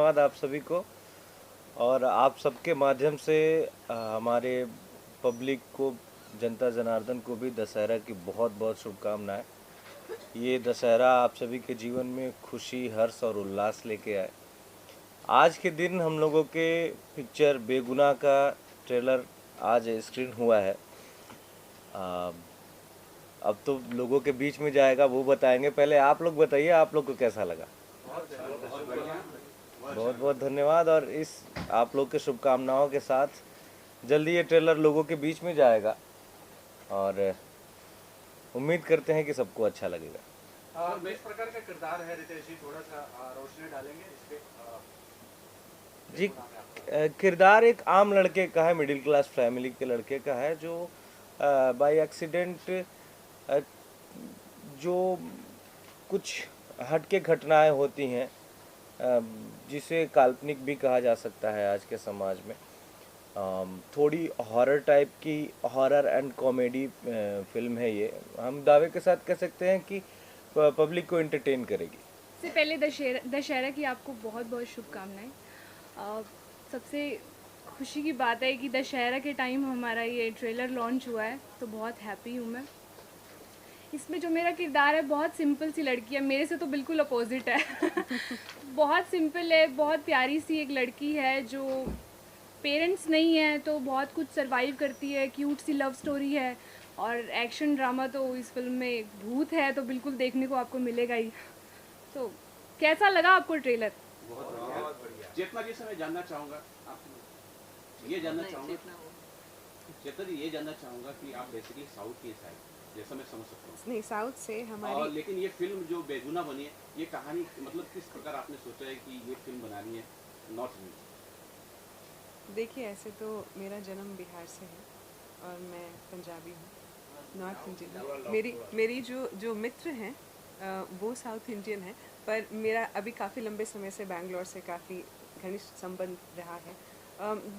धन्यवाद आप सभी को और आप सबके माध्यम से हमारे पब्लिक को, जनता जनार्दन को भी दशहरा की बहुत बहुत शुभकामनाएं। ये दशहरा आप सभी के जीवन में खुशी, हर्ष और उल्लास लेके आए। आज के दिन हम लोगों के पिक्चर बेगुनाह का ट्रेलर आज स्क्रीन हुआ है। आ, अब तो लोगों के बीच में जाएगा, वो बताएंगे। पहले आप लोग बताइए, आप लोग को कैसा लगा? बहुत बहुत धन्यवाद। और इस आप लोग के शुभकामनाओं के साथ जल्दी ये ट्रेलर लोगों के बीच में जाएगा और उम्मीद करते हैं कि सबको अच्छा लगेगा। किस प्रकार का किरदार है रितेश जी, थोड़ा सा रोशनी डालेंगे इस पे? जी, किरदार एक आम लड़के का है, मिडिल क्लास फैमिली के लड़के का है, जो बाय एक्सीडेंट जो कुछ हटके घटनाएं होती हैं, जिसे काल्पनिक भी कहा जा सकता है आज के समाज में। थोड़ी हॉरर टाइप की, हॉरर एंड कॉमेडी फिल्म है ये। हम दावे के साथ कह सकते हैं कि पब्लिक को एंटरटेन करेगी। सबसे पहले दशहरा की आपको बहुत बहुत शुभकामनाएं। सबसे खुशी की बात है कि दशहरा के टाइम हमारा ये ट्रेलर लॉन्च हुआ है, तो बहुत हैप्पी हूँ मैं। इसमें जो मेरा किरदार है, बहुत सिंपल सी लड़की है, मेरे से तो बिल्कुल अपोजिट है। बहुत सिंपल है, बहुत प्यारी सी एक लड़की है जो पेरेंट्स नहीं है तो बहुत कुछ सरवाइव करती है। क्यूट सी लव स्टोरी है और एक्शन ड्रामा तो इस फिल्म में भूत है, तो बिल्कुल देखने को आपको मिलेगा ही। तो कैसा लगा आपको ट्रेलर? बहुत बढ़िया। चेतना जी से मैं जानना चाहूँगा, आप ये जानना चाहूँगा चेतना जी, ये जानना चाहूँगा कि आप बेसिकली साउथ की साइड, जैसा मैं समझ सकता हूँ। नहीं, साउथ से हमारी लेकिन ये फिल्म जो बेगुनाह बनी है, ये कहानी मतलब किस प्रकार आपने सोचा है कि ये फिल्म बनानी है नॉर्थ में? देखिए, ऐसे तो मेरा जन्म बिहार से है और मैं पंजाबी हूँ, नॉर्थ इंडियन। मेरी जो मित्र हैं वो साउथ इंडियन है, पर मेरा अभी काफ़ी लंबे समय से बैंगलोर से काफ़ी घनिष्ठ संबंध रहा है।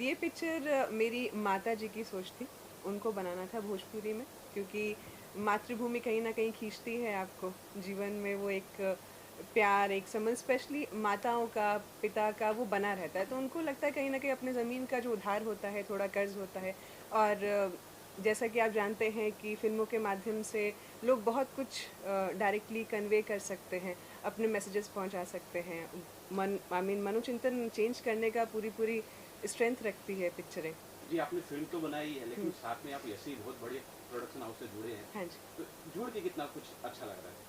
ये पिक्चर मेरी माता जी की सोच थी, उनको बनाना था भोजपुरी में, क्योंकि मातृभूमि कहीं ना कहीं खींचती है आपको जीवन में। वो एक प्यार, एक समझ, स्पेशली माताओं का, पिता का, वो बना रहता है। तो उनको लगता है कहीं ना कहीं अपने ज़मीन का जो उधार होता है, थोड़ा कर्ज होता है। और जैसा कि आप जानते हैं कि फ़िल्मों के माध्यम से लोग बहुत कुछ डायरेक्टली कन्वे कर सकते हैं, अपने मैसेजेस पहुंचा सकते हैं। मनोचिंतन चेंज करने का पूरी स्ट्रेंथ रखती है पिक्चरें। जी, आपने फिल्म तो बनाई है, लेकिन साथ में आप ऐसे ही बहुत बड़े प्रोडक्शन हाउस से जुड़े हैं। हाँ जी। तो जुड़ के कितना कुछ अच्छा लग रहा है?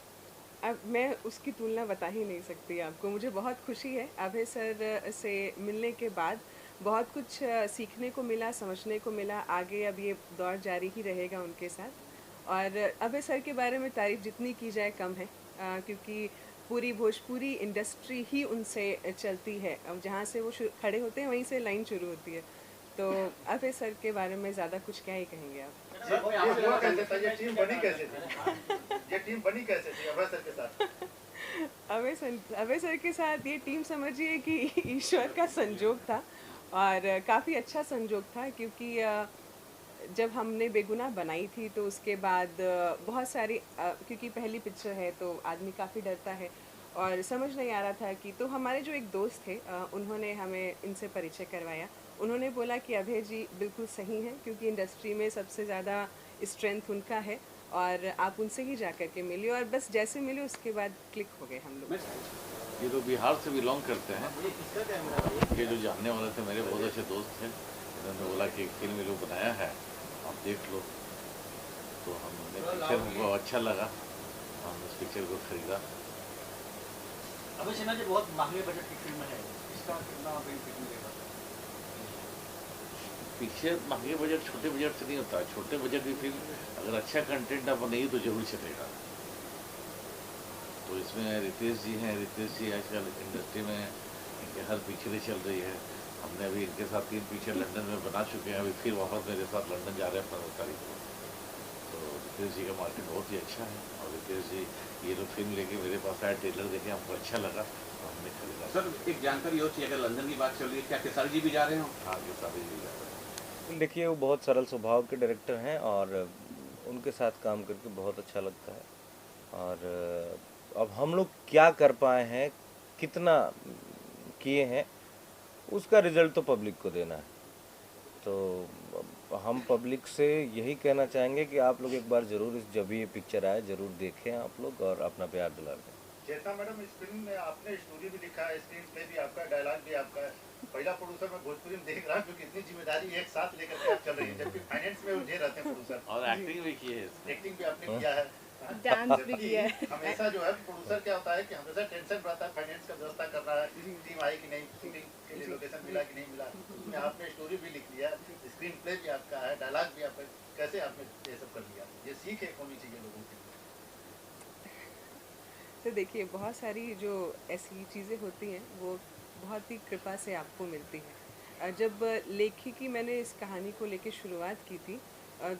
अब मैं उसकी तुलना बता ही नहीं सकती आपको। मुझे बहुत खुशी है अभय सर से मिलने के बाद। बहुत कुछ सीखने को मिला, समझने को मिला। आगे अब ये दौर जारी ही रहेगा उनके साथ। और अभय सर के बारे में तारीफ़ जितनी की जाए कम है, क्योंकि पूरी भोजपुरी इंडस्ट्री ही उनसे चलती है। अब जहाँ से वो खड़े होते हैं वहीं से लाइन शुरू होती है। तो अभय सर के बारे में ज़्यादा कुछ क्या ही कहेंगे आप। ये टीम बनी कैसे थी? ये टीम बनी कैसे थी अभय सर के साथ? अभय सर के साथ ये टीम समझिए कि ईश्वर का संजोग था, और काफ़ी अच्छा संजोग था। क्योंकि जब हमने बेगुनाह बनाई थी तो उसके बाद बहुत सारी क्योंकि पहली पिक्चर है तो आदमी काफ़ी डरता है और समझ नहीं आ रहा था कि, तो हमारे जो एक दोस्त थे उन्होंने हमें इनसे परिचय करवाया। उन्होंने बोला कि अभय जी बिल्कुल सही हैं, क्योंकि इंडस्ट्री में सबसे ज़्यादा स्ट्रेंथ उनका है और आप उनसे ही जा कर के मिले। और बस जैसे मिले उसके बाद क्लिक हो गए हम लोग। ये तो बिहार से बिलोंग करते हैं। ये जो जानने वाले थे मेरे बहुत अच्छे दोस्त थे, उन्होंने बोला कि फिल्म ये लोग बनाया है, आप देख लो। तो हमने पिक्चर, हमको अच्छा लगा, हम उस पिक्चर को खरीदा। अभय सिन्हा जी बहुत महंगे बजट की फिल्म है, इसका कितना बेनिफिट मिलेगा? पिक्चर महंगे बजट छोटे बजट से नहीं होता। छोटे बजट की फिल्म अगर अच्छा कंटेंट आप बनाइए तो जरूर चलेगा। तो इसमें रितेश जी हैं। रितेश जी आजकल इंडस्ट्री में इनके हर पिक्चरें चल रही है। हमने अभी इनके साथ 3 पिक्चर लंदन में बना चुके हैं। अभी फिर वापस मेरे साथ लंदन जा रहे हैं 15 तारीख को। तो रितेश जी का मार्केट बहुत ही अच्छा है। और रितेश जी ये जो फिल्म लेके मेरे पास आया, ट्रेलर देखे हमको अच्छा लगा तो हमने खरीदा। सर, एक जानकारी हो चाहिए, अगर लंदन की बात चल रही है, क्या खेसारी जी भी जा रहे हो? हाँ, खेसारी जी जा रहे हैं। देखिए, वो बहुत सरल स्वभाव के डायरेक्टर हैं और उनके साथ काम करके बहुत अच्छा लगता है। और अब हम लोग क्या कर पाए हैं, कितना किए हैं उसका रिजल्ट तो पब्लिक को देना है। तो हम पब्लिक से यही कहना चाहेंगे कि आप लोग एक बार ज़रूर जब ये पिक्चर आए ज़रूर देखें आप लोग और अपना प्यार दिला दें। चेतना मैडम, इस फिल्म में आपने स्टोरी भी लिखा है, स्क्रीन प्ले भी आपका, डायलॉग भी आपका है। पहला प्रोड्यूसर मैं भोजपुरी में देख रहा हूँ जो कितनी जिम्मेदारी एक साथ लेकर के आप चल रही है, जबकि फाइनेंस में उलझे रहते हैं प्रोड्यूसर। और एक्टिंग भी की है इसमें। एक्टिंग भी आपने किया है, डांस भी किया है। हमेशा जो है प्रोड्यूसर क्या होता है कि हमेशा टेंशन रहता है, फाइनेंस का व्यवस्था कर रहा है, टीम आई कि नहीं, शूटिंग के लिए लोकेशन मिला कि नहीं मिला। उसमें आपने स्टोरी भी लिख लिया, स्क्रीन प्ले भी आपका है, डायलॉग भी आपका, कैसे आपने ये सब कर लिया? ये सीख एक होनी चाहिए लोगों की। तो देखिए, बहुत सारी जो ऐसी चीज़ें होती हैं वो बहुत ही कृपा से आपको मिलती हैं। जब लेखिकी मैंने इस कहानी को लेके शुरुआत की थी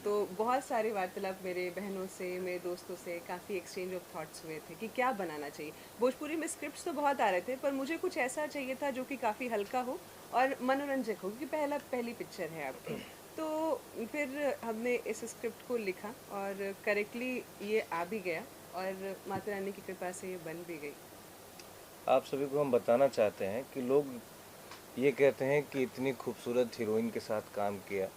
तो बहुत सारे वार्तालाप मेरे बहनों से, मेरे दोस्तों से, काफ़ी एक्सचेंज ऑफ थॉट्स हुए थे कि क्या बनाना चाहिए। भोजपुरी में स्क्रिप्ट्स तो बहुत आ रहे थे, पर मुझे कुछ ऐसा चाहिए था जो कि काफ़ी हल्का हो और मनोरंजक हो, क्योंकि पहली पिक्चर है आपकी। तो फिर हमने इस स्क्रिप्ट को लिखा और करेक्टली ये आ भी गया और माता रानी की कृपा से ये बन भी गई। आप सभी को हम बताना चाहते हैं कि लोग ये कहते हैं कि इतनी खूबसूरत हीरोइन के साथ काम किया।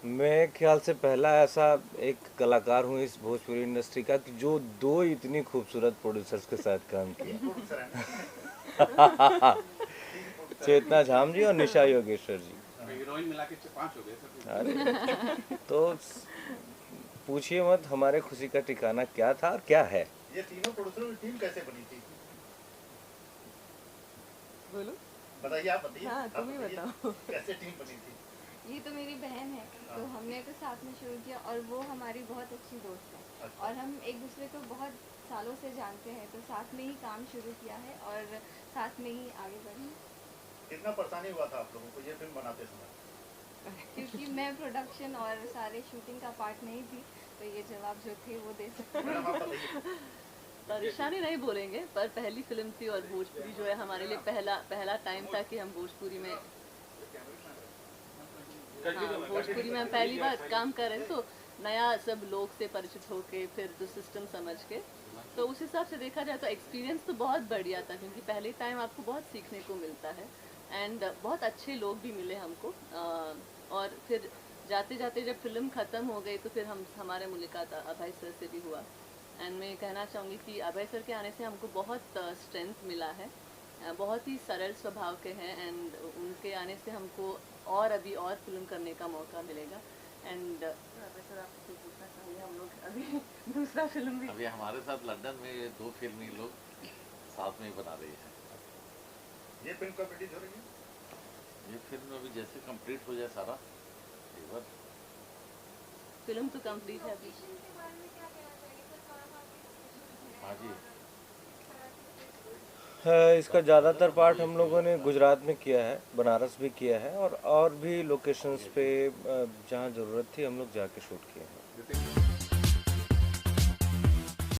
मैं ख्याल से पहला ऐसा एक कलाकार हूँ इस भोजपुरी इंडस्ट्री का कि जो 2 इतनी खूबसूरत प्रोड्यूसर्स के साथ काम किया। प्रोड्यूसर है चेतना झाम जी और निशा योगेश्वर जी। हीरोइन मिला के 5 हो गए सर। अरे तो पूछिए मत हमारे खुशी का ठिकाना क्या था और क्या है। ये तीनों प्रोड्यूसरों की टीम कैसे बनी थी? बोलो। बताइए, आप बताइए। हाँ, तुम ही आप बताइए, बताओ। कैसे टीम बनी थी? ये तो मेरी बहन है, तो हमने तो साथ में शुरू किया और वो हमारी बहुत अच्छी दोस्त है अच्छा। और हम एक दूसरे को बहुत सालों से जानते हैं, तो साथ में ही काम शुरू किया है और साथ में ही आगे बढ़े। कितना परेशानी हुआ था आप लोगों को ये फिल्म बनाते समय? क्योंकि मैं प्रोडक्शन और सारे शूटिंग का पार्ट नहीं थी, तो ये जवाब जो थे वो दे सकते हैं। मैडम आप बताइए। परेशानी नहीं बोलेंगे, पर पहली फिल्म थी और भोजपुरी जो है हमारे लिए पहला टाइम था कि हम भोजपुरी में भोजपुरी में हम पहली बार काम कर रहे हैं, तो नया सब लोग से परिचित होके फिर जो सिस्टम समझ के, तो उस हिसाब से देखा जाए तो एक्सपीरियंस तो बहुत बढ़िया था, क्योंकि पहले टाइम आपको बहुत सीखने को मिलता है एंड बहुत अच्छे लोग भी मिले हमको। और फिर जाते जाते जब फिल्म ख़त्म हो गई तो फिर हमारे मुलाकात अभय सर से भी हुआ एंड मैं कहना चाहूँगी कि अभय सर के आने से हमको बहुत स्ट्रेंथ मिला है। बहुत ही सरल स्वभाव के हैं एंड उनके आने से हमको और अभी और फिल्म करने का मौका मिलेगा। एंड अभय सर आपसे पूछना चाहिए, हम लोग अभी दूसरा फिल्म भी अभी हमारे साथ लंदन में ये 2 फिल्म ये लोग साथ में ही बना रही है। ये फिल्म कब रिलीज हो रही है? ये फिल्म अभी जैसे कंप्लीट हो जाए सारा एक बार। फिल्म तो कंप्लीट है अभी। हाँ जी, इसका ज़्यादातर पार्ट हम लोगों ने गुजरात में किया है, बनारस भी किया है और भी लोकेशंस पे जहाँ ज़रूरत थी हम लोग जाके शूट किए हैं।